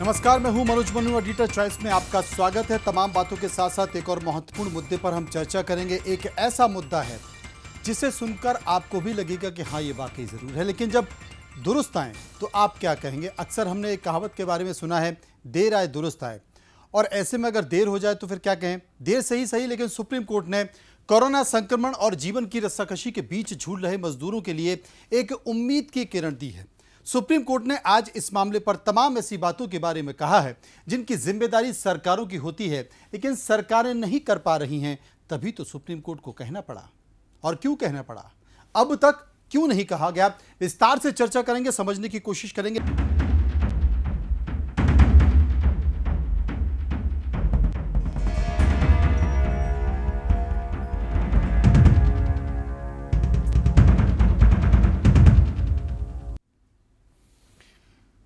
नमस्कार, मैं हूं मनोज मनु। एडिटर चॉइस में आपका स्वागत है। तमाम बातों के साथ साथ एक और महत्वपूर्ण मुद्दे पर हम चर्चा करेंगे। एक ऐसा मुद्दा है जिसे सुनकर आपको भी लगेगा कि हाँ, ये वाकई जरूर है, लेकिन जब दुरुस्त आए तो आप क्या कहेंगे। अक्सर हमने एक कहावत के बारे में सुना है, देर आए दुरुस्त आए, और ऐसे में अगर देर हो जाए तो फिर क्या कहें। देर सही, लेकिन सुप्रीम कोर्ट ने कोरोना संक्रमण और जीवन की रस्साकशी के बीच झूल रहे मजदूरों के लिए एक उम्मीद की किरण दी है। सुप्रीम कोर्ट ने आज इस मामले पर तमाम ऐसी बातों के बारे में कहा है जिनकी जिम्मेदारी सरकारों की होती है, लेकिन सरकारें नहीं कर पा रही हैं। तभी तो सुप्रीम कोर्ट को कहना पड़ा। और क्यों कहना पड़ा, अब तक क्यों नहीं कहा गया, विस्तार से चर्चा करेंगे, समझने की कोशिश करेंगे।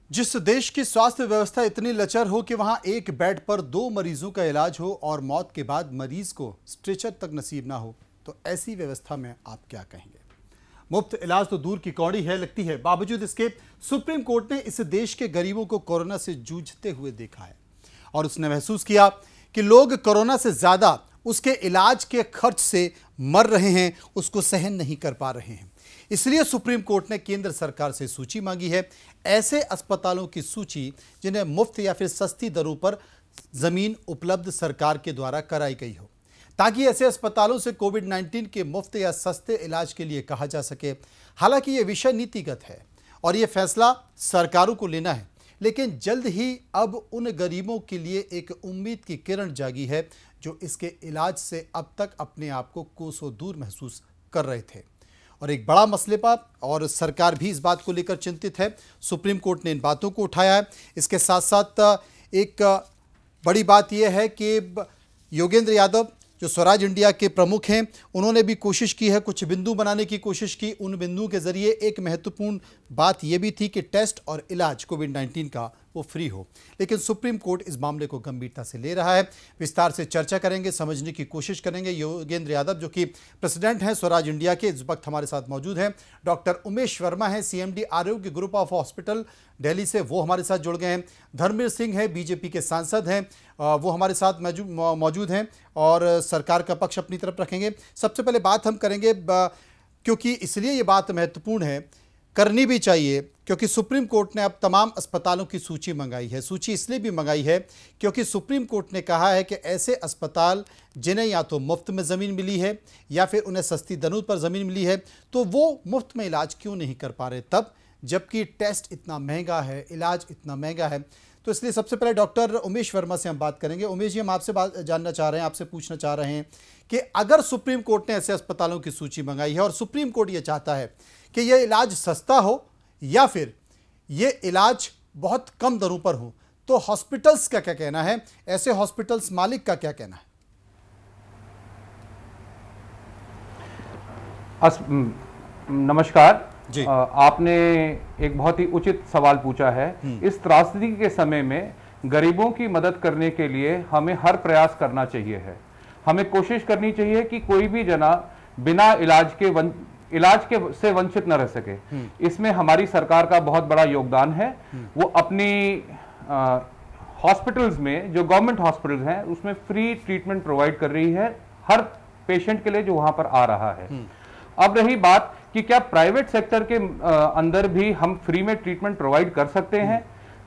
जिस देश की स्वास्थ्य व्यवस्था इतनी लचर हो कि वहां एक बेड पर 2 मरीजों का इलाज हो और मौत के बाद मरीज को स्ट्रेचर तक नसीब ना हो, तो ऐसी व्यवस्था में आप क्या कहेंगे। मुफ्त इलाज तो दूर की कौड़ी है लगती है, बावजूद इसके सुप्रीम कोर्ट ने इस देश के गरीबों को कोरोना से जूझते हुए देखा है और उसने महसूस किया कि लोग कोरोना से ज्यादा उसके इलाज के खर्च से मर रहे हैं, उसको सहन नहीं कर पा रहे हैं। इसलिए सुप्रीम कोर्ट ने केंद्र सरकार से सूची मांगी है, ऐसे अस्पतालों की सूची जिन्हें मुफ्त या फिर सस्ती दरों पर जमीन उपलब्ध सरकार के द्वारा कराई गई हो, ताकि ऐसे अस्पतालों से कोविड-19 के मुफ्त या सस्ते इलाज के लिए कहा जा सके। हालांकि यह विषय नीतिगत है और यह फैसला सरकारों को लेना है, लेकिन जल्द ही अब उन गरीबों के लिए एक उम्मीद की किरण जागी है जो इसके इलाज से अब तक अपने आप को कोसों दूर महसूस कर रहे थे। और एक बड़ा मसले पर और सरकार भी इस बात को लेकर चिंतित है। सुप्रीम कोर्ट ने इन बातों को उठाया है। इसके साथ साथ एक बड़ी बात यह है कि योगेंद्र यादव जो स्वराज इंडिया के प्रमुख हैं, उन्होंने भी कोशिश की है, कुछ बिंदु बनाने की कोशिश की। उन बिंदुओं के जरिए एक महत्वपूर्ण बात यह भी थी कि टेस्ट और इलाज कोविड-19 का वो फ्री हो, लेकिन सुप्रीम कोर्ट इस मामले को गंभीरता से ले रहा है। विस्तार से चर्चा करेंगे, समझने की कोशिश करेंगे। योगेंद्र यादव जो कि प्रेसिडेंट हैं स्वराज इंडिया के, इस वक्त हमारे साथ मौजूद हैं। डॉक्टर उमेश वर्मा हैं, सीएमडी आरोग्य ग्रुप ऑफ हॉस्पिटल दिल्ली से, वो हमारे साथ जुड़ गए हैं। धर्मवीर सिंह हैं, बीजेपी के सांसद हैं, वो हमारे साथ मौजूद हैं और सरकार का पक्ष अपनी तरफ रखेंगे। सबसे पहले बात हम करेंगे, क्योंकि इसलिए ये बात महत्वपूर्ण है, करनी भी चाहिए, क्योंकि सुप्रीम कोर्ट ने अब तमाम अस्पतालों की सूची मंगाई है। सूची इसलिए भी मंगाई है क्योंकि सुप्रीम कोर्ट ने कहा है कि ऐसे अस्पताल जिन्हें या तो मुफ्त में ज़मीन मिली है या फिर उन्हें सस्ती दरों पर ज़मीन मिली है, तो वो मुफ्त में इलाज क्यों नहीं कर पा रहे, तब जबकि टेस्ट इतना महंगा है, इलाज इतना महंगा है। तो इसलिए सबसे पहले डॉक्टर उमेश वर्मा से हम बात करेंगे। उमेश जी, हम आपसे जानना चाह रहे हैं, आपसे पूछना चाह रहे हैं कि अगर सुप्रीम कोर्ट ने ऐसे अस्पतालों की सूची मंगाई है और सुप्रीम कोर्ट ये चाहता है कि यह इलाज सस्ता हो या फिर ये इलाज बहुत कम दरों पर हो, तो हॉस्पिटल्स का क्या कहना है, ऐसे हॉस्पिटल्स मालिक का क्या कहना है। नमस्कार जी। आपने एक बहुत ही उचित सवाल पूछा है। इस त्रासदी के समय में गरीबों की मदद करने के लिए हमें हर प्रयास करना चाहिए है। हमें कोशिश करनी चाहिए कि कोई भी जना बिना इलाज से वंचित न रह सके। इसमें हमारी सरकार का बहुत बड़ा योगदान है। वो अपनी हॉस्पिटल्स में, जो गवर्नमेंट हॉस्पिटल्स हैं, उसमें फ्री ट्रीटमेंट प्रोवाइड कर रही है हर पेशेंट के लिए जो वहां पर आ रहा है। अब रही बात कि क्या प्राइवेट सेक्टर के अंदर भी हम फ्री में ट्रीटमेंट प्रोवाइड कर सकते हैं,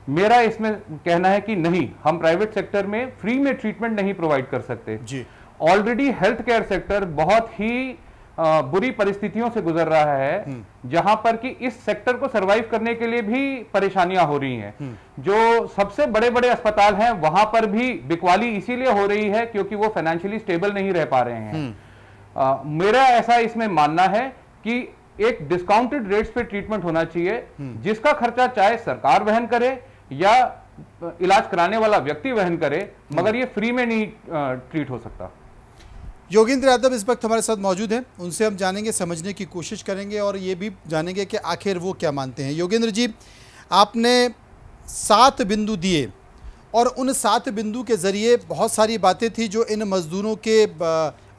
मेरा इसमें कहना है कि नहीं, हम प्राइवेट सेक्टर में फ्री में ट्रीटमेंट नहीं प्रोवाइड कर सकते जी। ऑलरेडी हेल्थ केयर सेक्टर बहुत ही बुरी परिस्थितियों से गुजर रहा है, जहां पर कि इस सेक्टर को सरवाइव करने के लिए भी परेशानियां हो रही हैं। जो सबसे बड़े बड़े अस्पताल हैं वहां पर भी बिकवाली इसीलिए हो रही है क्योंकि वो फाइनेंशियली स्टेबल नहीं रह पा रहे हैं। मेरा ऐसा इसमें मानना है कि एक डिस्काउंटेड रेट्स पे ट्रीटमेंट होना चाहिए, जिसका खर्चा चाहे सरकार वहन करे या इलाज कराने वाला व्यक्ति वहन करे, मगर ये फ्री में नहीं ट्रीट हो सकता। योगेंद्र यादव इस वक्त हमारे साथ मौजूद हैं, उनसे हम जानेंगे, समझने की कोशिश करेंगे और ये भी जानेंगे कि आखिर वो क्या मानते हैं। योगेंद्र जी, आपने 7 बिंदु दिए और उन 7 बिंदु के ज़रिए बहुत सारी बातें थी जो इन मज़दूरों के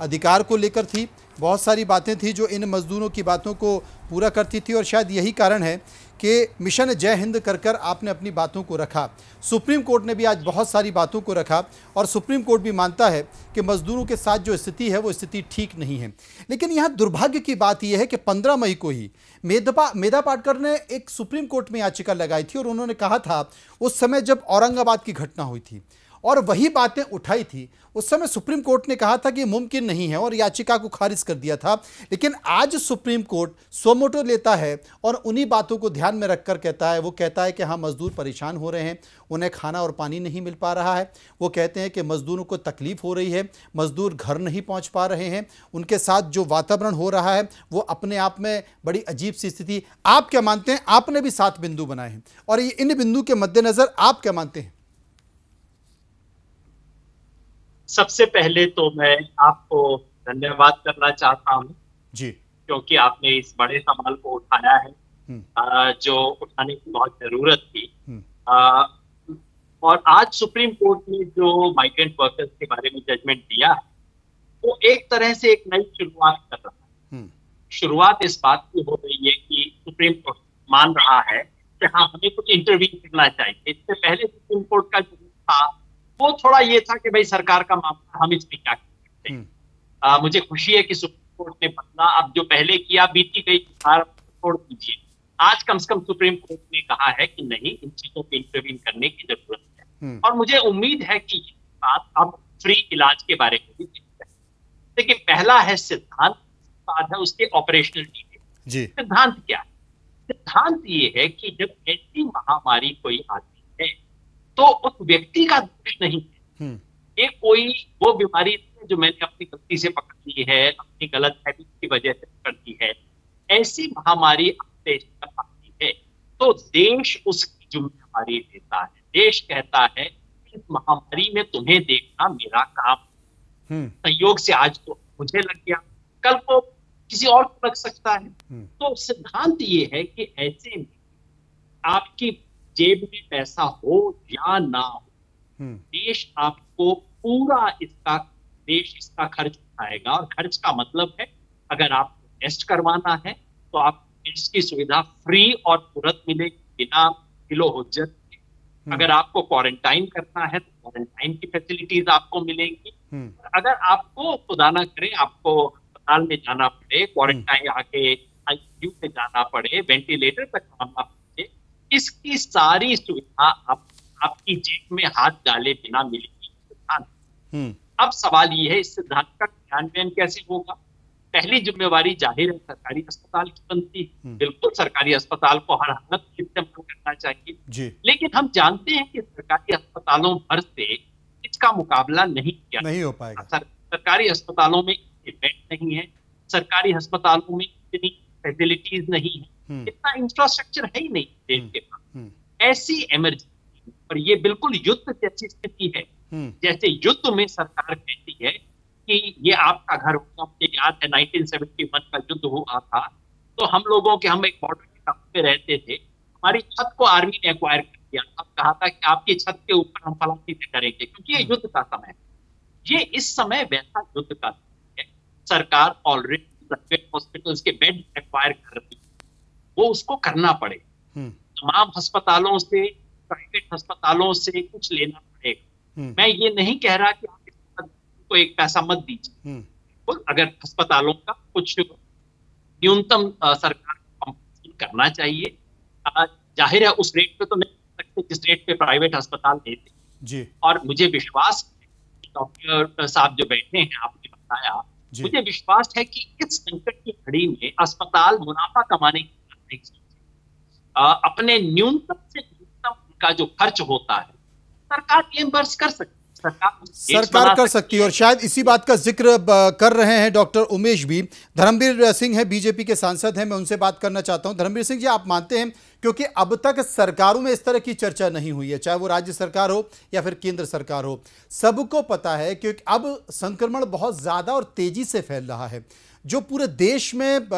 अधिकार को लेकर थी, बहुत सारी बातें थी जो इन मजदूरों की बातों को पूरा करती थी और शायद यही कारण है कि मिशन जय हिंद कर कर आपने अपनी बातों को रखा। सुप्रीम कोर्ट ने भी आज बहुत सारी बातों को रखा और सुप्रीम कोर्ट भी मानता है कि मजदूरों के साथ जो स्थिति है वो स्थिति ठीक नहीं है। लेकिन यहाँ दुर्भाग्य की बात यह है कि 15 मई को ही मेधा पाटकर ने एक सुप्रीम कोर्ट में याचिका लगाई थी और उन्होंने कहा था उस समय जब औरंगाबाद की घटना हुई थी और वही बातें उठाई थी, उस समय सुप्रीम कोर्ट ने कहा था कि मुमकिन नहीं है और याचिका को खारिज कर दिया था। लेकिन आज सुप्रीम कोर्ट सोमोटो लेता है और उन्हीं बातों को ध्यान में रखकर कहता है कि हाँ, मजदूर परेशान हो रहे हैं, उन्हें खाना और पानी नहीं मिल पा रहा है। वो कहते हैं कि मजदूरों को तकलीफ हो रही है, मजदूर घर नहीं पहुंच पा रहे हैं, उनके साथ जो वातावरण हो रहा है वो अपने आप में बड़ी अजीब सी स्थिति। आप क्या मानते हैं? आपने भी 7 बिंदु बनाए हैं और इन बिंदु के मद्देनजर आप क्या मानते हैं? सबसे पहले तो मैं आपको धन्यवाद करना चाहता हूं जी, क्योंकि आपने इस बड़े सवाल को उठाया है जो उठाने की बहुत जरूरत थी। और आज सुप्रीम कोर्ट ने जो माइग्रेंट वर्कर्स के बारे में जजमेंट दिया है वो एक तरह से एक नई शुरुआत कर रहा है। शुरुआत इस बात की हो रही है कि सुप्रीम कोर्ट मान रहा है कि हाँ, हमें कुछ इंटरवीन करना चाहिए। इससे पहले सुप्रीम कोर्ट का जो था वो थोड़ा ये था कि भाई सरकार का मामला, हम इसमें क्या कर सकते हैं। मुझे खुशी है कि सुप्रीम कोर्ट ने बदला। अब जो पहले किया बीती गई छोड़ दीजिए। आज कम से कम सुप्रीम कोर्ट ने कहा है कि नहीं, इन चीजों पे इंटरवीन करने की जरूरत है। और मुझे उम्मीद है कि ये बात अब फ्री इलाज के बारे में भी है। लेकिन पहला है सिद्धांत, बाद है उसके ऑपरेशनल डिटेल। सिद्धांत क्या है? सिद्धांत ये है कि जब ऐसी महामारी कोई आती है तो उस व्यक्ति का दोष नहीं है। ये कोई वो बीमारी जो मैंने अपनी गलती से पकड़ ली है, अपनी गलत हैबिट की वजह से पकड़ ली है, ऐसी महामारी देश पर आती है तो देश उसकी जिम्मेदारी लेता है। देश कहता है इस महामारी में तुम्हें देखना मेरा काम। संयोग से आज तो मुझे लग गया, कल को किसी और को लग सकता है। तो सिद्धांत ये है कि ऐसे में आपकी जेब में पैसा हो या ना हो, देश आपको पूरा देश इसका खर्च उठाएगा। और खर्च का मतलब है अगर आपको टेस्ट करवाना है तो आपको टेस्ट की सुविधा फ्री और तुरंत मिलेगी बिना किलो हुज्जत के। अगर आपको क्वारंटाइन करना है तो क्वारंटाइन की फैसिलिटीज आपको मिलेंगी। अगर आपको खुदा ना करे आपको अस्पताल में जाना पड़े, क्वारंटाइन आके आईसीयू में जाना पड़े, वेंटिलेटर तक आना पड़े, इसकी सारी सुविधा आपकी जेब में हाथ डाले बिना मिलेगी। सिद्धांत। अब सवाल ये है इस सिद्धांत का क्रियान्वयन कैसे होगा? पहली जिम्मेवारी जाहिर है सरकारी अस्पताल की बनती है। बिल्कुल सरकारी अस्पताल को हर हालत में इस्तेमाल करना चाहिए। लेकिन हम जानते हैं कि सरकारी अस्पतालों भर से इसका मुकाबला नहीं हो पाएगा। सरकारी अस्पतालों में बेड नहीं है, सरकारी अस्पतालों में इतनी फैसिलिटीज नहीं है, इतना इंफ्रास्ट्रक्चर है ही नहीं देश के पास। ऐसी इमरजेंसी और ये बिल्कुल युद्ध जैसी स्थिति है। जैसे युद्ध में सरकार कहती है कि ये आपका घर होगा। मुझे याद है 1971 का युद्ध हुआ था तो हम एक बॉर्डर के टाउन पे रहते थे, हमारी छत को आर्मी ने एक्वायर कर दिया। अब कहा था कि आपकी छत के ऊपर हम फलां चीजें करेंगे क्योंकि ये युद्ध का समय है। ये इस समय वैसा युद्ध का समय है। सरकार ऑलरेडी प्राइवेट हॉस्पिटल्स के बेड एक्वायर कर रही है, वो उसको करना पड़े। तमाम अस्पतालों से, प्राइवेट अस्पतालों से कुछ लेना पड़ेगा। मैं ये नहीं कह रहा कि आप को एक पैसा मत दीजिए। अगर अस्पतालों का कुछ न्यूनतम सरकार को करना चाहिए। जाहिर है उस रेट पे तो नहीं कर सकते जिस रेट पे प्राइवेट अस्पताल देते जी। और मुझे विश्वास है डॉक्टर साहब जो बैठे हैं, आपने बताया, मुझे विश्वास है कि इस संकट की घड़ी में अस्पताल मुनाफा कमाने की बात नहीं सोचते। अपने न्यूनतम से न्यूनतम का जो खर्च होता है सरकार रिएम्बर्स कर सकती है। सरकार कर सकती है और शायद इसी बात का जिक्र कर रहे हैं डॉक्टर उमेश भी। धर्मवीर सिंह है, बीजेपी के सांसद हैं, मैं उनसे बात करना चाहता हूं। धर्मवीर सिंह जी, आप मानते हैं, क्योंकि अब तक सरकारों में इस तरह की चर्चा नहीं हुई है, चाहे वो राज्य सरकार हो या फिर केंद्र सरकार हो, सबको पता है क्योंकि अब संक्रमण बहुत ज्यादा और तेजी से फैल रहा है। जो पूरे देश में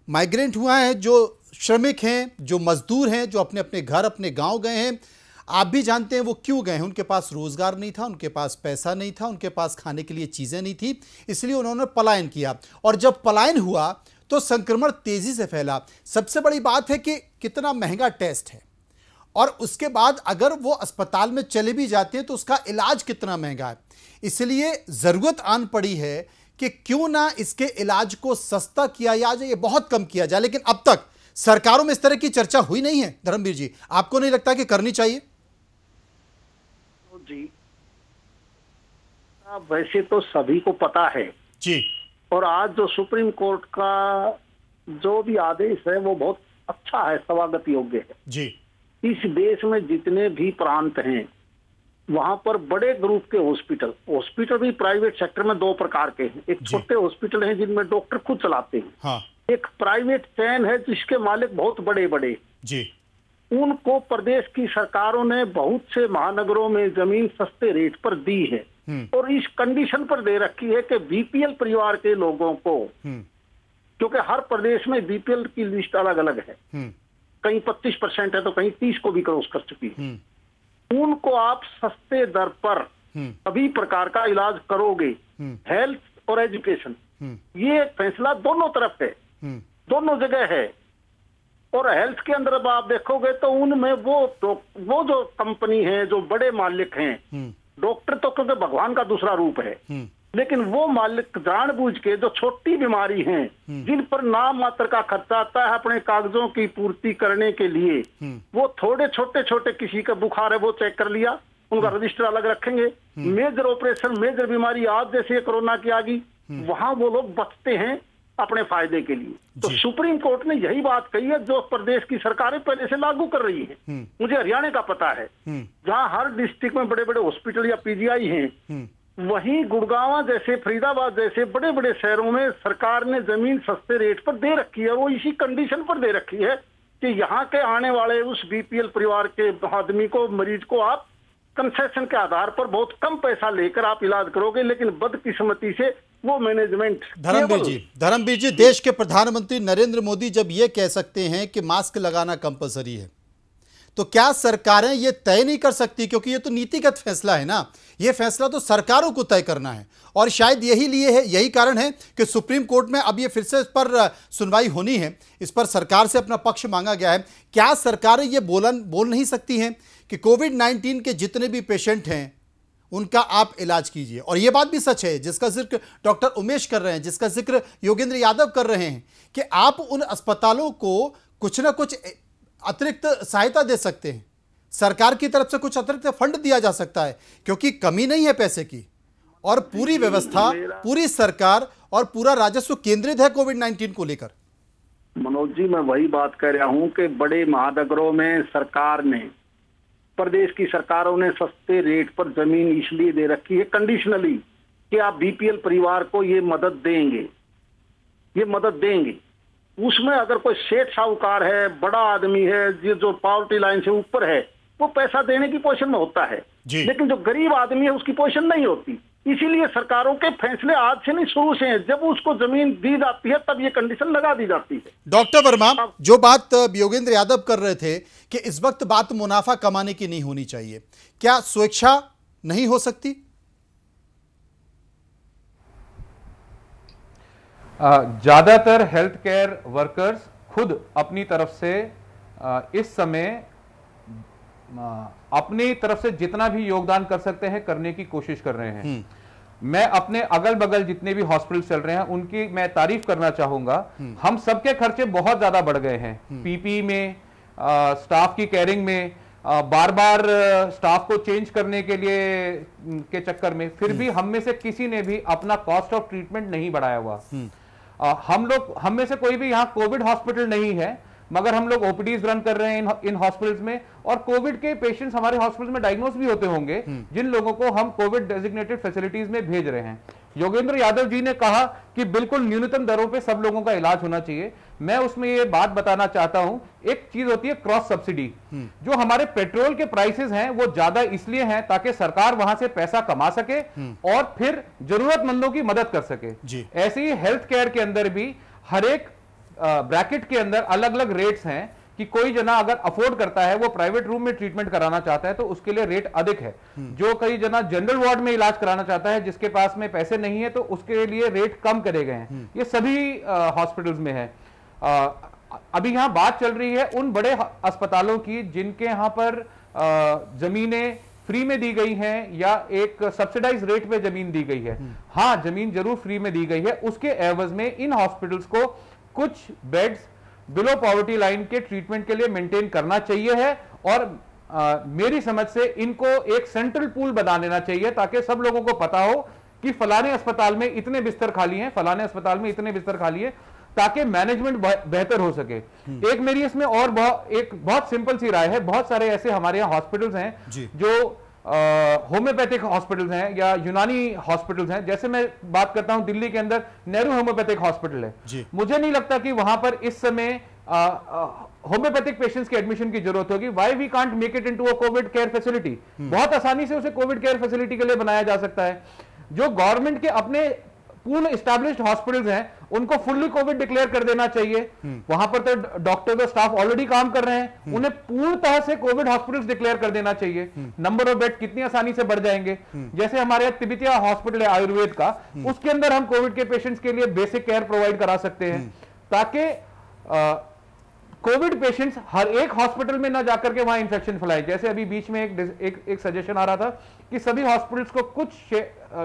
माइग्रेंट हुआ है, जो श्रमिक हैं, जो मजदूर हैं, जो अपने अपने घर, अपने गांव गए हैं, आप भी जानते हैं वो क्यों गए हैं। उनके पास रोजगार नहीं था, उनके पास पैसा नहीं था, उनके पास खाने के लिए चीजें नहीं थी, इसलिए उन्होंने पलायन किया। और जब पलायन हुआ तो संक्रमण तेजी से फैला। सबसे बड़ी बात है कि कितना महंगा टेस्ट है, और उसके बाद अगर वो अस्पताल में चले भी जाते हैं तो उसका इलाज कितना महंगा है। इसलिए जरूरत आन पड़ी है कि क्यों ना इसके इलाज को सस्ता किया जाए, ये बहुत कम किया जाए। लेकिन अब तक सरकारों में इस तरह की चर्चा हुई नहीं है। धर्मवीर जी, आपको नहीं लगता कि करनी चाहिए? जी, वैसे तो सभी को पता है जी, और आज जो सुप्रीम कोर्ट का जो भी आदेश है वो बहुत अच्छा है, स्वागत योग्य है जी। इस देश में जितने भी प्रांत हैं वहां पर बड़े ग्रुप के हॉस्पिटल भी प्राइवेट सेक्टर में दो प्रकार के हैं। एक छोटे हॉस्पिटल हैं जिनमें डॉक्टर खुद चलाते हैं, हाँ। एक प्राइवेट चैन है जिसके मालिक बहुत बड़े बड़े जी। उनको प्रदेश की सरकारों ने बहुत से महानगरों में जमीन सस्ते रेट पर दी है और इस कंडीशन पर दे रखी है कि बीपीएल परिवार के लोगों को, क्योंकि हर प्रदेश में बीपीएल की लिस्ट अलग अलग है, कहीं 25% है तो कहीं 30 को भी क्रॉस कर चुकी है, उनको आप सस्ते दर पर सभी प्रकार का इलाज करोगे, हेल्थ और एजुकेशन, ये फैसला दोनों तरफ है, दोनों जगह है। और हेल्थ के अंदर अब आप देखोगे तो उनमें वो जो कंपनी है, जो बड़े मालिक हैं, डॉक्टर तो क्योंकि भगवान का दूसरा रूप है, लेकिन वो मालिक जानबूझ के जो छोटी बीमारी हैं जिन पर नाम मात्र का खर्चा आता है अपने कागजों की पूर्ति करने के लिए, वो थोड़े छोटे किसी का बुखार है वो चेक कर लिया, उनका रजिस्टर अलग रखेंगे। मेजर ऑपरेशन, मेजर बीमारी आज जैसे कोरोना की आ गई, वहां वो लोग बचते हैं अपने फायदे के लिए। तो सुप्रीम कोर्ट ने यही बात कही है जो प्रदेश की सरकारें पहले से लागू कर रही है। मुझे हरियाणा का पता है जहां हर डिस्ट्रिक्ट में बड़े बड़े हॉस्पिटल या पीजीआई हैं, वहीं गुड़गांव जैसे, फरीदाबाद जैसे बड़े बड़े शहरों में सरकार ने जमीन सस्ते रेट पर दे रखी है। वो इसी कंडीशन पर दे रखी है कि यहाँ के आने वाले उस बीपीएल परिवार के आदमी को, मरीज को आप कंसेशन के आधार पर बहुत कम पैसा लेकर आप इलाज करोगे, लेकिन बदकिस्मती से वो मैनेजमेंट। धर्मवीर जी, देश के प्रधानमंत्री नरेंद्र मोदी जब ये कह सकते हैं कि मास्क लगाना कंपलसरी है, तो क्या सरकारें ये तय नहीं कर सकती? क्योंकि ये तो नीतिगत फैसला है ना, ये फैसला तो सरकारों को तय करना है। और शायद यही कारण है कि सुप्रीम कोर्ट में अब ये फिर से इस पर सुनवाई होनी है, इस पर सरकार से अपना पक्ष मांगा गया है। क्या सरकारें ये बोल नहीं सकती हैं कि कोविड-19 के जितने भी पेशेंट हैं उनका आप इलाज कीजिए? और ये बात भी सच है जिसका जिक्र डॉक्टर उमेश कर रहे हैं, जिसका जिक्र योगेंद्र यादव कर रहे हैं, कि आप उन अस्पतालों को कुछ ना कुछ अतिरिक्त सहायता दे सकते हैं, सरकार की तरफ से कुछ अतिरिक्त फंड दिया जा सकता है, क्योंकि कमी नहीं है पैसे की, और पूरी व्यवस्था, पूरी सरकार और पूरा राजस्व केंद्रित है कोविड-19 को लेकर। मनोज जी, मैं वही बात कह रहा हूं कि बड़े महानगरों में सरकार ने, प्रदेश की सरकारों ने सस्ते रेट पर जमीन इसलिए दे रखी है कंडीशनली कि आप बीपीएल परिवार को ये मदद देंगे। उसमें अगर कोई सेठ साहूकार है, बड़ा आदमी है, जो पॉवर्टी लाइन से ऊपर है, वो पैसा देने की पोजीशन में होता है, लेकिन जो गरीब आदमी है उसकी पोजीशन नहीं होती। इसीलिए सरकारों के फैसले आज से नहीं, शुरू से हैं। जब उसको जमीन दी जाती है तब ये कंडीशन लगा दी जाती है। डॉक्टर वर्मा, जो बात योगेंद्र यादव कर रहे थे कि इस वक्त बात मुनाफा कमाने की नहीं होनी चाहिए, क्या स्वेच्छा नहीं हो सकती? ज्यादातर हेल्थ केयर वर्कर्स खुद अपनी तरफ से इस समय अपनी तरफ से जितना भी योगदान कर सकते हैं करने की कोशिश कर रहे हैं। मैं अपने अगल बगल जितने भी हॉस्पिटल चल रहे हैं उनकी मैं तारीफ करना चाहूंगा। हम सबके खर्चे बहुत ज्यादा बढ़ गए हैं, पीपी में, स्टाफ की केयरिंग में, बार बार स्टाफ को चेंज करने के लिए के चक्कर में, फिर भी हम में से किसी ने भी अपना कॉस्ट ऑफ ट्रीटमेंट नहीं बढ़ाया हुआ। हम में से कोई भी यहाँ कोविड हॉस्पिटल नहीं है, मगर हम लोग ओपीडीज रन कर रहे हैं इन हॉस्पिटल्स में, और कोविड के पेशेंट्स हमारे हॉस्पिटल में डायग्नोस भी होते होंगे, जिन लोगों को हम कोविड डेजिग्नेटेड फैसिलिटीज में भेज रहे हैं। योगेंद्र यादव जी ने कहा कि बिल्कुल न्यूनतम दरों पे सब लोगों का इलाज होना चाहिए। मैं उसमें ये बात बताना चाहता हूं, एक चीज होती है क्रॉस सब्सिडी। जो हमारे पेट्रोल के प्राइसेस हैं वो ज्यादा इसलिए हैं ताकि सरकार वहां से पैसा कमा सके और फिर जरूरतमंदों की मदद कर सके। ऐसे ही हेल्थ केयर के अंदर भी हर एक ब्रैकेट के अंदर अलग अलग रेट्स हैं कि कोई जना अगर अफोर्ड करता है, वो प्राइवेट रूम में ट्रीटमेंट कराना चाहता है तो उसके लिए रेट अधिक है। जो कई जना जनरल वार्ड में इलाज कराना चाहता है, जिसके पास में पैसे नहीं है, तो उसके लिए रेट कम करे गए हैं। ये सभी हॉस्पिटल्स में है। अभी यहां बात चल रही है उन बड़े अस्पतालों की जिनके यहां पर जमीनें फ्री में दी गई हैं या एक सब्सिडाइज रेट पे जमीन दी गई है। हाँ, जमीन जरूर फ्री में दी गई है, उसके एवज में इन हॉस्पिटल्स को कुछ बेड्स बिलो पॉवर्टी लाइन के ट्रीटमेंट के लिए मेंटेन करना चाहिए है। और मेरी समझ से इनको एक सेंट्रल पूल बना देना चाहिए ताकि सब लोगों को पता हो कि फलाने अस्पताल में इतने बिस्तर खाली हैं, फलाने अस्पताल में इतने बिस्तर खाली है, ताकि मैनेजमेंट बेहतर हो सके। एक मेरी इसमें और एक बहुत सिंपल सी राय है, बहुत सारे ऐसे हमारे यहाँ हॉस्पिटल्स हैं जो होम्योपैथिक हॉस्पिटल्स हैं या यूनानी हॉस्पिटल्स हैं। जैसे मैं बात करता हूं दिल्ली के अंदर नेहरू होम्योपैथिक हॉस्पिटल है, मुझे नहीं लगता कि वहां पर इस समय होम्योपैथिक पेशेंट्स के एडमिशन की जरूरत होगी। Why we can't make it into a covid care facility? बहुत आसानी से उसे कोविड केयर फैसिलिटी के लिए बनाया जा सकता है। जो गवर्नमेंट के अपने पूर्ण एस्टैब्लिश्ड हॉस्पिटल्स हैं उनको फुल्ली कोविड डिक्लेयर कर देना चाहिए। वहां पर तो डॉक्टर्स और स्टाफ ऑलरेडी काम कर रहे हैं, उन्हें पूर्णतः से कोविड हॉस्पिटल्स डिक्लेयर कर देना चाहिए। नंबर ऑफ बेड कितनी आसानी से बढ़ जाएंगे। जैसे हमारे यहाँ तिब्बतिया हॉस्पिटल है आयुर्वेद का, उसके अंदर हम कोविड के पेशेंट्स के लिए बेसिक केयर प्रोवाइड करा सकते हैं ताकि कोविड पेशेंट्स हर एक हॉस्पिटल में ना जाकर के वहां इंफेक्शन फैलाए। जैसे अभी बीच में एक सजेशन आ रहा था कि सभी हॉस्पिटल्स को कुछ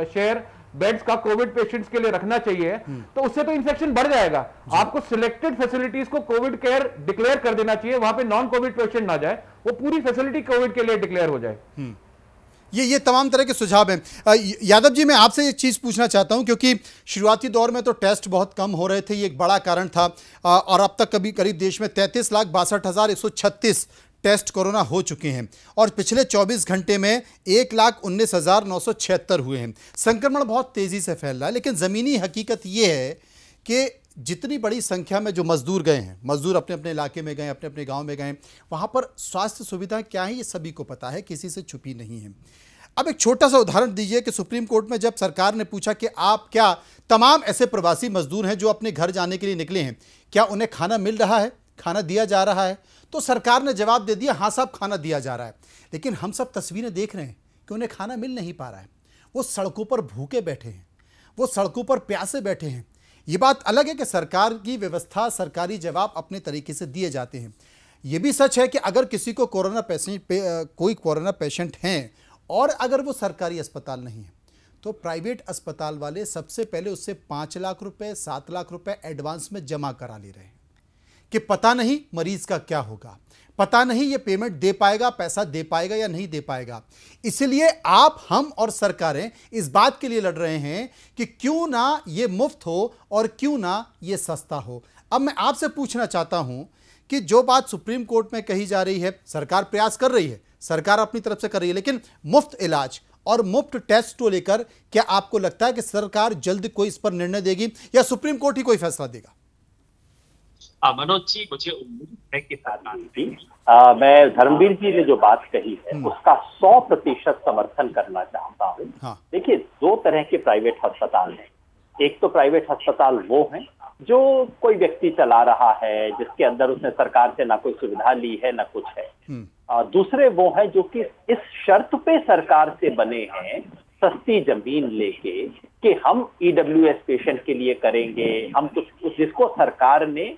शेयर बेड्स का कोविड पेशेंट्स के लिए रखना चाहिए, तो उससे तो इन्फेक्शन बढ़ जाएगा। आपको सिलेक्टेड फैसिलिटीज को कोविड केयर डिक्लेयर कर देना चाहिए, वहां पे नॉन कोविड पेशेंट ना जाए, वो पूरी फैसिलिटी कोविड के लिए डिक्लेयर हो जाए। ये तमाम तरह के सुझाव हैं। यादव जी, मैं आपसे एक चीज़ पूछना चाहता हूं, क्योंकि शुरुआती दौर में तो टेस्ट बहुत कम हो रहे थे, ये एक बड़ा कारण था, और अब तक करीब देश में 33,62,136 टेस्ट कोरोना हो चुके हैं और पिछले 24 घंटे में 1,19,976 हुए हैं। संक्रमण बहुत तेज़ी से फैल रहा है, लेकिन ज़मीनी हकीकत ये है कि जितनी बड़ी संख्या में जो मजदूर गए हैं, मजदूर अपने अपने इलाके में गए, अपने अपने गांव में गए, वहाँ पर स्वास्थ्य सुविधाएं क्या हैं ये सभी को पता है, किसी से छुपी नहीं है। अब एक छोटा सा उदाहरण दीजिए कि सुप्रीम कोर्ट में जब सरकार ने पूछा कि आप क्या तमाम ऐसे प्रवासी मजदूर हैं जो अपने घर जाने के लिए निकले हैं, क्या उन्हें खाना मिल रहा है, खाना दिया जा रहा है? तो सरकार ने जवाब दे दिया, हाँ साहब खाना दिया जा रहा है। लेकिन हम सब तस्वीरें देख रहे हैं कि उन्हें खाना मिल नहीं पा रहा है। वो सड़कों पर भूखे बैठे हैं, वो सड़कों पर प्यासे बैठे हैं। ये बात अलग है कि सरकार की व्यवस्था, सरकारी जवाब अपने तरीके से दिए जाते हैं। ये भी सच है कि अगर किसी को कोई कोरोना पेशेंट हैं और अगर वो सरकारी अस्पताल नहीं है तो प्राइवेट अस्पताल वाले सबसे पहले उससे 5 लाख रुपए, 7 लाख रुपए एडवांस में जमा करा ले रहे हैं कि पता नहीं मरीज का क्या होगा, पता नहीं ये पेमेंट दे पाएगा, पैसा दे पाएगा या नहीं दे पाएगा। इसलिए आप, हम और सरकारें इस बात के लिए लड़ रहे हैं कि क्यों ना ये मुफ्त हो और क्यों ना ये सस्ता हो। अब मैं आपसे पूछना चाहता हूं कि जो बात सुप्रीम कोर्ट में कही जा रही है, सरकार प्रयास कर रही है, सरकार अपनी तरफ से कर रही है, लेकिन मुफ्त इलाज और मुफ्त टेस्ट को लेकर क्या आपको लगता है कि सरकार जल्द कोई इस पर निर्णय देगी या सुप्रीम कोर्ट ही कोई फैसला देगा? मनोज जी, मुझे उम्मीद है कि मैं धर्मवीर जी ने जो बात कही है उसका 100% समर्थन करना चाहता हूँ। हाँ। देखिए, 2 तरह के प्राइवेट अस्पताल हैं। एक तो प्राइवेट अस्पताल वो हैं जो कोई व्यक्ति चला रहा है, जिसके अंदर उसने सरकार से ना कोई सुविधा ली है ना कुछ है। दूसरे वो हैं जो कि इस शर्त पे सरकार से बने हैं, सस्ती जमीन लेके, कि हम EWS पेशेंट के लिए करेंगे, हम कुछ जिसको सरकार ने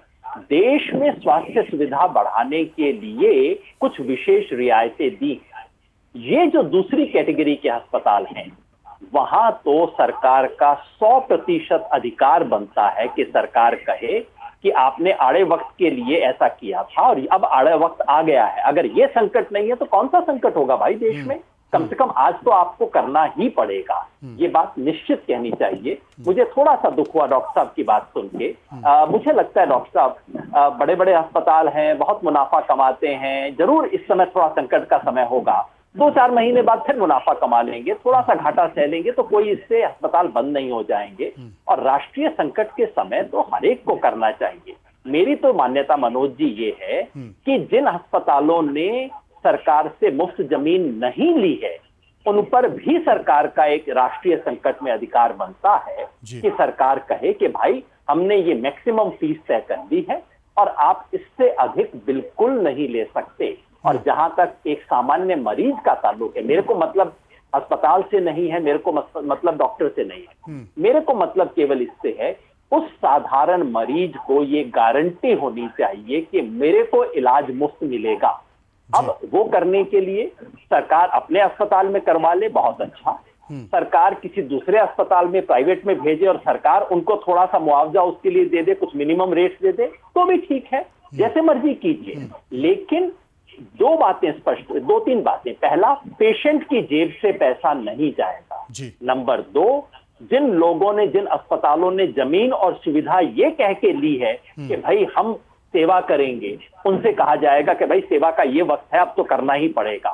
देश में स्वास्थ्य सुविधा बढ़ाने के लिए कुछ विशेष रियायतें दी। ये जो दूसरी कैटेगरी के अस्पताल हैं, वहां तो सरकार का 100% अधिकार बनता है कि सरकार कहे कि आपने आड़े वक्त के लिए ऐसा किया था और अब आड़े वक्त आ गया है। अगर ये संकट नहीं है तो कौन सा संकट होगा भाई देश में? कम से कम आज तो आपको करना ही पड़ेगा, ये बात निश्चित कहनी चाहिए। मुझे थोड़ा सा दुख हुआ डॉक्टर साहब की बात सुन के। मुझे लगता है डॉक्टर साहब, बड़े बड़े अस्पताल हैं, बहुत मुनाफा कमाते हैं, जरूर इस समय थोड़ा संकट का समय होगा, 2-4 महीने बाद फिर मुनाफा कमा लेंगे, थोड़ा सा घाटा सह लेंगे, तो कोई इससे अस्पताल बंद नहीं हो जाएंगे। और राष्ट्रीय संकट के समय तो हर एक को करना चाहिए। मेरी तो मान्यता मनोज जी ये है कि जिन अस्पतालों ने सरकार से मुफ्त जमीन नहीं ली है, उन पर भी सरकार का एक राष्ट्रीय संकट में अधिकार बनता है कि सरकार कहे कि भाई हमने ये मैक्सिमम फीस तय कर दी है, और आप इससे अधिक बिल्कुल नहीं ले सकते। और जहां तक एक सामान्य मरीज का ताल्लुक है, मेरे को मतलब अस्पताल से नहीं है, मेरे को मतलब डॉक्टर से नहीं है, मेरे को मतलब केवल इससे है, उस साधारण मरीज को ये गारंटी होनी चाहिए कि मेरे को इलाज मुफ्त मिलेगा। अब वो करने के लिए सरकार अपने अस्पताल में करवा ले, बहुत अच्छा, सरकार किसी दूसरे अस्पताल में प्राइवेट में भेजे और सरकार उनको थोड़ा सा मुआवजा उसके लिए दे दे, कुछ मिनिमम रेट्स दे दे, तो भी ठीक है, जैसे मर्जी कीजिए। लेकिन दो बातें स्पष्ट, दो तीन बातें। पहला, पेशेंट की जेब से पैसा नहीं जाएगा। नंबर दो, जिन लोगों ने, जिन अस्पतालों ने जमीन और सुविधा ये कह के ली है कि भाई हम सेवा करेंगे, उनसे कहा जाएगा कि भाई सेवा का ये वक्त है, अब तो करना ही पड़ेगा।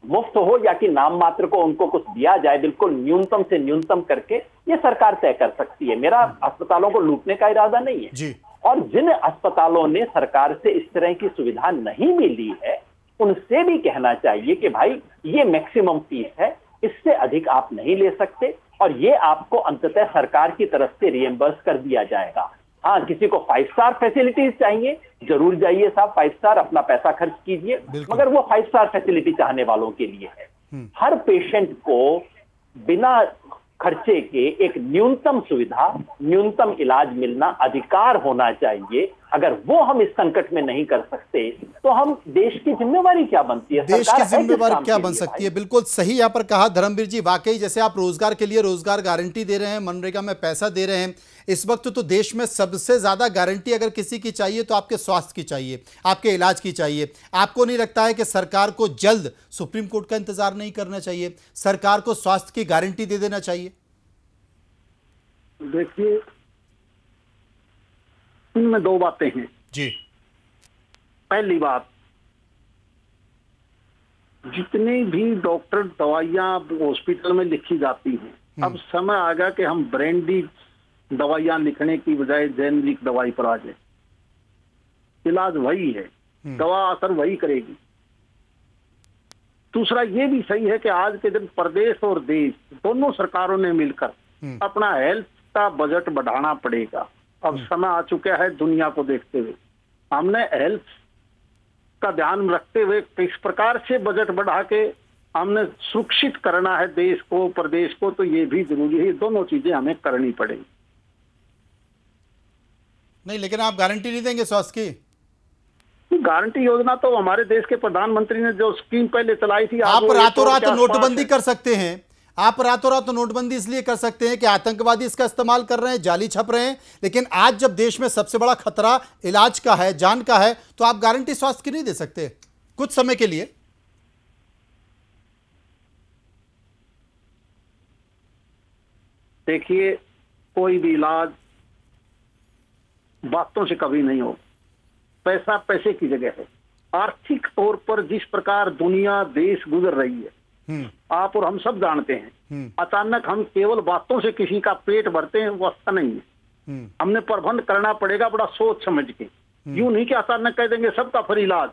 मुफ्त हो या कि नाम मात्र को उनको कुछ दिया जाए, बिल्कुल न्यूनतम से न्यूनतम करके, ये सरकार तय कर सकती है। मेरा अस्पतालों को लूटने का इरादा नहीं है। और जिन अस्पतालों ने सरकार से इस तरह की सुविधा नहीं मिली है, उनसे भी कहना चाहिए कि भाई ये मैक्सिमम फीस है, इससे अधिक आप नहीं ले सकते, और ये आपको अंततः सरकार की तरफ से रिएम्बर्स कर दिया जाएगा। हाँ, किसी को 5 स्टार फैसिलिटीज चाहिए, जरूर जाइए साहब, 5 स्टार अपना पैसा खर्च कीजिए, मगर वो 5 स्टार फैसिलिटी चाहने वालों के लिए है। हर पेशेंट को बिना खर्चे के एक न्यूनतम सुविधा, न्यूनतम इलाज मिलना अधिकार होना चाहिए। अगर वो हम इस संकट में नहीं कर सकते तो हम देश की जिम्मेवारी क्या बनती है? देश की जिम्मेवारी क्या बन सकती है? बिल्कुल सही यहाँ पर कहा धर्मवीर जी। वाकई जैसे आप रोजगार के लिए रोजगार गारंटी दे रहे हैं, मनरेगा में पैसा दे रहे हैं, इस वक्त तो देश में सबसे ज्यादा गारंटी अगर किसी की चाहिए तो आपके स्वास्थ्य की चाहिए, आपके इलाज की चाहिए। आपको नहीं लगता है कि सरकार को जल्द सुप्रीम कोर्ट का इंतजार नहीं करना चाहिए, सरकार को स्वास्थ्य की गारंटी दे देना चाहिए? देखिए, इनमें दो बातें हैं जी। पहली बात, जितनी भी डॉक्टर दवाइयां हॉस्पिटल में लिखी जाती हैं, अब समय आ गया कि हम ब्रांडी दवाइयां लिखने की बजाय जेनरिक दवाई पर आ जाए। इलाज वही है, दवा असर वही करेगी। दूसरा ये भी सही है कि आज के दिन प्रदेश और देश दोनों सरकारों ने मिलकर अपना हेल्थ का बजट बढ़ाना पड़ेगा। अब समय आ चुका है, दुनिया को देखते हुए हमने हेल्थ का ध्यान रखते हुए किस प्रकार से बजट बढ़ा के हमने सुरक्षित करना है देश को, प्रदेश को, तो ये भी जरूरी है। दोनों चीजें हमें करनी पड़ेगी। नहीं, लेकिन आप गारंटी नहीं देंगे स्वास्थ्य की? गारंटी योजना तो हमारे देश के प्रधानमंत्री ने जो स्कीम पहले चलाई थी, आप रातों रात नोटबंदी कर सकते हैं। आप रातों रात नोटबंदी इसलिए कर सकते हैं कि आतंकवादी इसका इस्तेमाल कर रहे हैं, जाली छप रहे हैं, लेकिन आज जब देश में सबसे बड़ा खतरा इलाज का है, जान का है, तो आप गारंटी स्वास्थ्य की नहीं दे सकते कुछ समय के लिए? देखिए, कोई भी इलाज बातों से कभी नहीं हो। पैसा पैसे की जगह है। आर्थिक तौर पर जिस प्रकार दुनिया, देश गुजर रही है, आप और हम सब जानते हैं। अचानक हम केवल बातों से किसी का पेट भरते हैं, वो अच्छा नहीं है। हमने प्रबंध करना पड़ेगा बड़ा सोच समझ के। यूं नहीं कि अचानक कह देंगे सबका फ्री इलाज।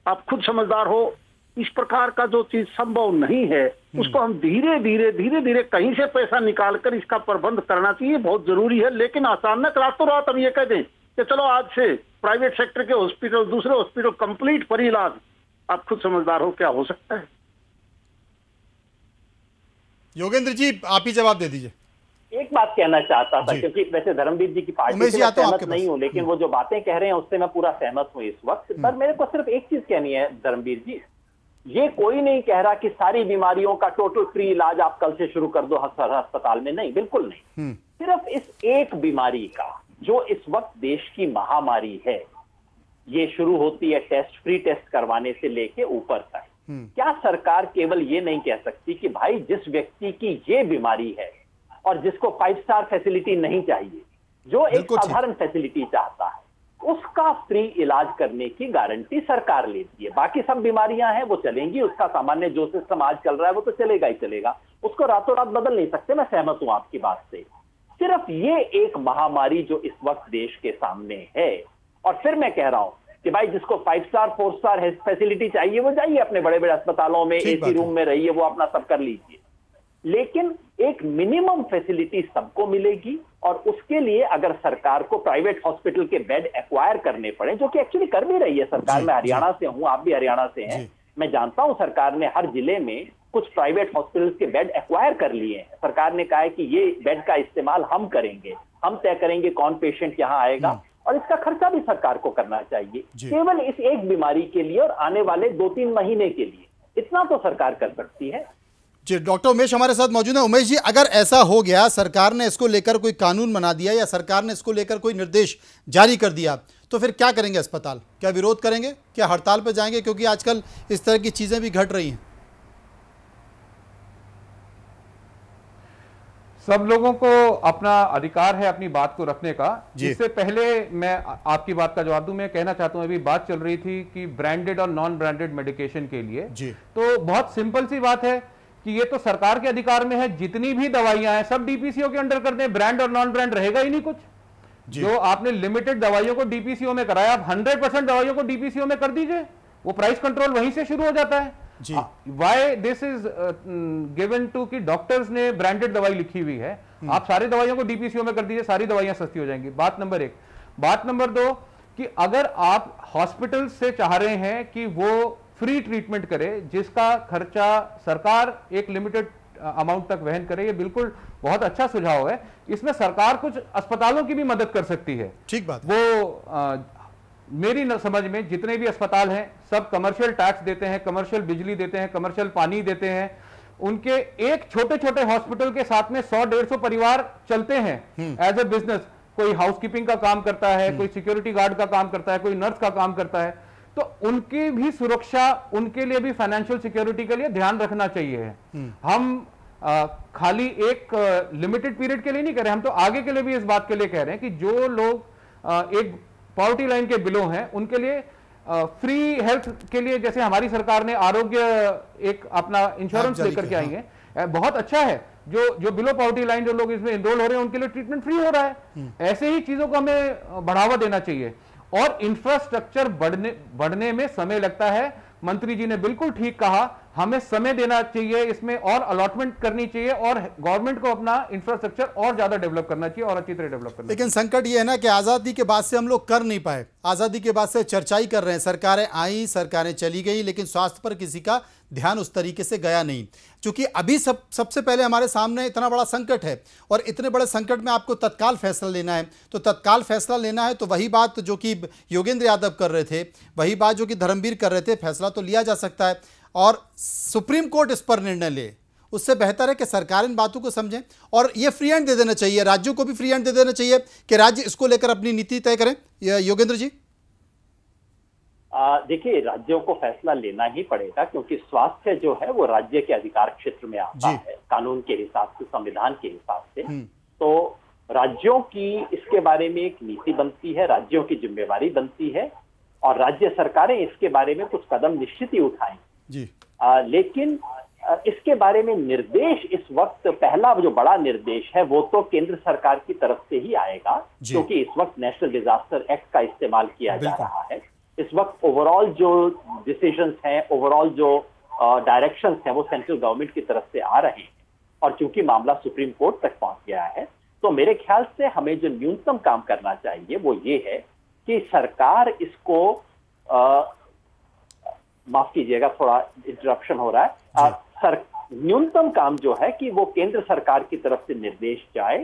आप खुद समझदार हो, इस प्रकार का जो चीज संभव नहीं है, उसको हम धीरे धीरे कहीं से पैसा निकाल कर इसका प्रबंध करना चाहिए, बहुत जरूरी है। लेकिन अचानक रातों रात हम ये कह दें कि चलो आज से प्राइवेट सेक्टर के हॉस्पिटल, दूसरे हॉस्पिटल कंप्लीट फ्री इलाज, आप खुद समझदार हो, क्या हो सकता है? योगेंद्र जी, आप ही जवाब दे दीजिए। एक बात कहना चाहता था, क्योंकि वैसे धर्मवीर जी की पार्टी से मैं सहमत नहीं हूं, लेकिन वो जो बातें कह रहे हैं उससे मैं पूरा सहमत हूं इस वक्त। पर मेरे को सिर्फ एक चीज कहनी है धर्मवीर जी, ये कोई नहीं कह रहा कि सारी बीमारियों का टोटल फ्री इलाज आप कल से शुरू कर दो हर अस्पताल में, नहीं, बिल्कुल नहीं। सिर्फ इस एक बीमारी का, जो इस वक्त देश की महामारी है, ये शुरू होती है टेस्ट, फ्री टेस्ट करवाने से लेके ऊपर तक। क्या सरकार केवल ये नहीं कह सकती कि भाई जिस व्यक्ति की ये बीमारी है और जिसको 5 स्टार फैसिलिटी नहीं चाहिए, जो एक साधारण फैसिलिटी चाहता है, उसका फ्री इलाज करने की गारंटी सरकार लेती है। बाकी सब बीमारियां हैं वो चलेंगी, उसका सामान्य जो सिस्टम आज चल रहा है वो तो चलेगा ही चलेगा, उसको रातों रात बदल नहीं सकते। मैं सहमत हूं आपकी बात से। सिर्फ ये एक महामारी जो इस वक्त देश के सामने है, और फिर मैं कह रहा हूं कि भाई जिसको 5 स्टार 4 स्टार फैसिलिटी चाहिए वो जाइए अपने बड़े बड़े अस्पतालों में, एसी रूम में रहिए, वो अपना सब कर लीजिए। लेकिन एक मिनिमम फैसिलिटी सबको मिलेगी, और उसके लिए अगर सरकार को प्राइवेट हॉस्पिटल के बेड एक्वायर करने पड़े, जो कि एक्चुअली कर भी रही है सरकार। मैं हरियाणा से हूं, आप भी हरियाणा से हैं, मैं जानता हूं सरकार ने हर जिले में कुछ प्राइवेट हॉस्पिटल्स के बेड एक्वायर कर लिए हैं। सरकार ने कहा है कि ये बेड का इस्तेमाल हम करेंगे, हम तय करेंगे कौन पेशेंट यहाँ आएगा, और इसका खर्चा भी सरकार को करना चाहिए केवल इस एक बीमारी के लिए और आने वाले 2-3 महीने के लिए। इतना तो सरकार कर सकती है। जी, डॉक्टर उमेश हमारे साथ मौजूद है। उमेश जी, अगर ऐसा हो गया, सरकार ने इसको लेकर कोई कानून बना दिया या सरकार ने इसको लेकर कोई निर्देश जारी कर दिया, तो फिर क्या करेंगे अस्पताल? क्या विरोध करेंगे? क्या हड़ताल पर जाएंगे? क्योंकि आजकल इस तरह की चीजें भी घट रही हैं। सब लोगों को अपना अधिकार है अपनी बात को रखने का। इससे पहले मैं आपकी बात का जवाब दूं, मैं कहना चाहता हूं, अभी बात चल रही थी कि ब्रांडेड और नॉन ब्रांडेड मेडिकेशन के लिए तो बहुत सिंपल सी बात है कि ये तो सरकार के अधिकार में है। जितनी भी दवाइयां हैं सब डीपीसीओ के अंडर कर दें, ब्रांड और नॉन ब्रांड रहेगा ही नहीं कुछ। जो आपने लिमिटेड दवाइयों को डीपीसीओ में कराया, आप 100% दवाइयों को डीपीसीओ में कर दीजिए, वो प्राइस कंट्रोल वहीं से शुरू हो जाता है। Why this is given to कि डॉक्टर्स ने ब्रांडेड दवाई लिखी हुई है, आप सारी दवाइयों को डीपीसीओ में कर दीजिए, सारी दवाइयां सस्ती हो जाएंगी। बात नंबर 1। बात नंबर 2 कि अगर आप हॉस्पिटल से चाह रहे हैं कि वो फ्री ट्रीटमेंट करे जिसका खर्चा सरकार एक लिमिटेड अमाउंट तक वहन करे, ये बिल्कुल बहुत अच्छा सुझाव है। इसमें सरकार कुछ अस्पतालों की भी मदद कर सकती है। ठीक बात। वो मेरी समझ में जितने भी अस्पताल हैं सब कमर्शियल टैक्स देते हैं, कमर्शियल बिजली देते हैं, कमर्शियल पानी देते हैं। उनके एक छोटे छोटे हॉस्पिटल के साथ में 100-150 परिवार चलते हैं एज ए बिजनेस। कोई हाउसकीपिंग का काम करता है, कोई सिक्योरिटी गार्ड का काम करता है, कोई नर्स का काम करता है, तो उनकी भी सुरक्षा, उनके लिए भी फाइनेंशियल सिक्योरिटी के लिए ध्यान रखना चाहिए। हम खाली एक लिमिटेड पीरियड के लिए नहीं कह रहे, हम तो आगे के लिए भी इस बात के लिए कह रहे हैं कि जो लोग एक पॉवर्टी लाइन के बिलो हैं उनके लिए फ्री हेल्थ के लिए, जैसे हमारी सरकार ने आरोग्य एक अपना इंश्योरेंस लेकर के आई है, बहुत अच्छा है। जो बिलो पॉवर्टी लाइन जो लोग इसमें इनरोल हो रहे हैं उनके लिए ट्रीटमेंट फ्री हो रहा है। ऐसे ही चीजों को हमें बढ़ावा देना चाहिए। और इंफ्रास्ट्रक्चर बढ़ने में समय लगता है, मंत्री जी ने बिल्कुल ठीक कहा, हमें समय देना चाहिए, इसमें और अलॉटमेंट करनी चाहिए और गवर्नमेंट को अपना इंफ्रास्ट्रक्चर और ज्यादा डेवलप करना चाहिए और अच्छी तरह डेवलप करना। लेकिन संकट ये है ना कि आज़ादी के बाद से हम लोग कर नहीं पाए। आज़ादी के बाद से चर्चाई कर रहे हैं, सरकारें आई, सरकारें चली गई, लेकिन स्वास्थ्य पर किसी का ध्यान उस तरीके से गया नहीं। क्योंकि अभी सबसे पहले हमारे सामने इतना बड़ा संकट है और इतने बड़े संकट में आपको तत्काल फैसला लेना है, तो तत्काल फैसला लेना है तो वही बात जो कि योगेंद्र यादव कर रहे थे, वही बात जो कि धर्मवीर कर रहे थे, फैसला तो लिया जा सकता है और सुप्रीम कोर्ट इस पर निर्णय ले। उससे बेहतर है कि सरकार इन बातों को समझें और ये फ्री हैंड दे देना चाहिए, राज्यों को भी फ्री हैंड दे देना चाहिए कि राज्य इसको लेकर अपनी नीति तय करें। योगेंद्र जी, देखिए, राज्यों को फैसला लेना ही पड़ेगा क्योंकि स्वास्थ्य जो है वो राज्य के अधिकार क्षेत्र में आता है कानून के हिसाब से, संविधान के हिसाब से। तो राज्यों की इसके बारे में एक नीति बनती है, राज्यों की जिम्मेवारी बनती है और राज्य सरकारें इसके बारे में कुछ कदम निश्चित ही उठाएंगी। लेकिन इसके बारे में निर्देश इस वक्त, पहला जो बड़ा निर्देश है वो तो केंद्र सरकार की तरफ से ही आएगा क्योंकि इस वक्त नेशनल डिजास्टर एक्ट का इस्तेमाल किया जा रहा है। इस वक्त ओवरऑल जो डिसीजंस हैं, ओवरऑल जो डायरेक्शंस हैं वो सेंट्रल गवर्नमेंट की तरफ से आ रहे हैं और चूंकि मामला सुप्रीम कोर्ट तक पहुंच गया है तो मेरे ख्याल से हमें जो न्यूनतम काम करना चाहिए वो ये है कि सरकार इसको माफ कीजिएगा, थोड़ा इंटरप्शन हो रहा है। न्यूनतम काम जो है कि वो केंद्र सरकार की तरफ से निर्देश जाए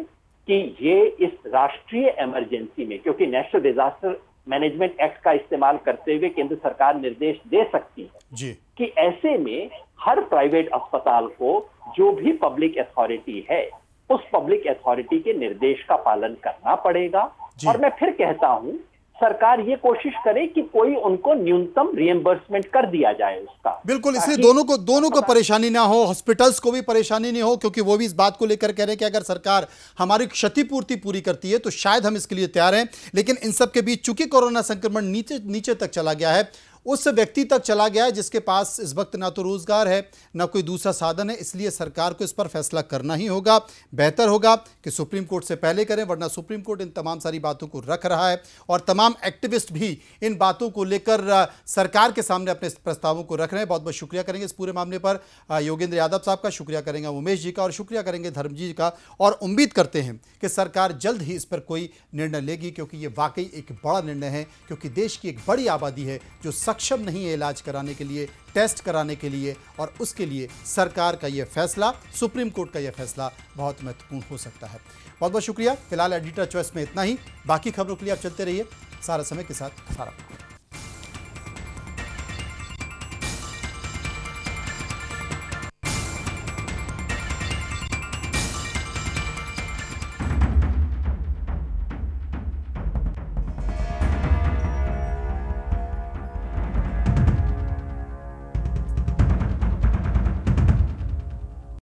कि ये इस राष्ट्रीय इमरजेंसी में, क्योंकि नेशनल डिजास्टर मैनेजमेंट एक्ट का इस्तेमाल करते हुए केंद्र सरकार निर्देश दे सकती है कि ऐसे में हर प्राइवेट अस्पताल को जो भी पब्लिक अथॉरिटी है उस पब्लिक अथॉरिटी के निर्देश का पालन करना पड़ेगा। और मैं फिर कहता हूं, सरकार ये कोशिश करे कि कोई उनको न्यूनतम रिएम्बर्समेंट कर दिया जाए उसका। बिल्कुल, इसलिए दोनों को परेशानी ना हो, हॉस्पिटल्स को भी परेशानी नहीं हो, क्योंकि वो भी इस बात को लेकर कह रहे हैं कि अगर सरकार हमारी क्षतिपूर्ति पूरी करती है तो शायद हम इसके लिए तैयार हैं। लेकिन इन सब के बीच चूंकि कोरोना संक्रमण नीचे तक चला गया है, उस व्यक्ति तक चला गया है जिसके पास इस वक्त ना तो रोजगार है ना कोई दूसरा साधन है। इसलिए सरकार को इस पर फैसला करना ही होगा। बेहतर होगा कि सुप्रीम कोर्ट से पहले करें, वरना सुप्रीम कोर्ट इन तमाम सारी बातों को रख रहा है और तमाम एक्टिविस्ट भी इन बातों को लेकर सरकार के सामने अपने प्रस्तावों को रख रहे हैं। बहुत बहुत शुक्रिया करेंगे इस पूरे मामले पर योगेंद्र यादव साहब का, शुक्रिया करेंगे उमेश जी का और शुक्रिया करेंगे धर्मजी का। और उम्मीद करते हैं कि सरकार जल्द ही इस पर कोई निर्णय लेगी, क्योंकि ये वाकई एक बड़ा निर्णय है, क्योंकि देश की एक बड़ी आबादी है जो सक्षम नहीं है इलाज कराने के लिए, टेस्ट कराने के लिए, और उसके लिए सरकार का यह फैसला, सुप्रीम कोर्ट का यह फैसला बहुत महत्वपूर्ण हो सकता है। बहुत बहुत शुक्रिया। फिलहाल एडिटर चॉइस में इतना ही। बाकी खबरों के लिए आप चलते रहिए सारा समय के साथ। सारा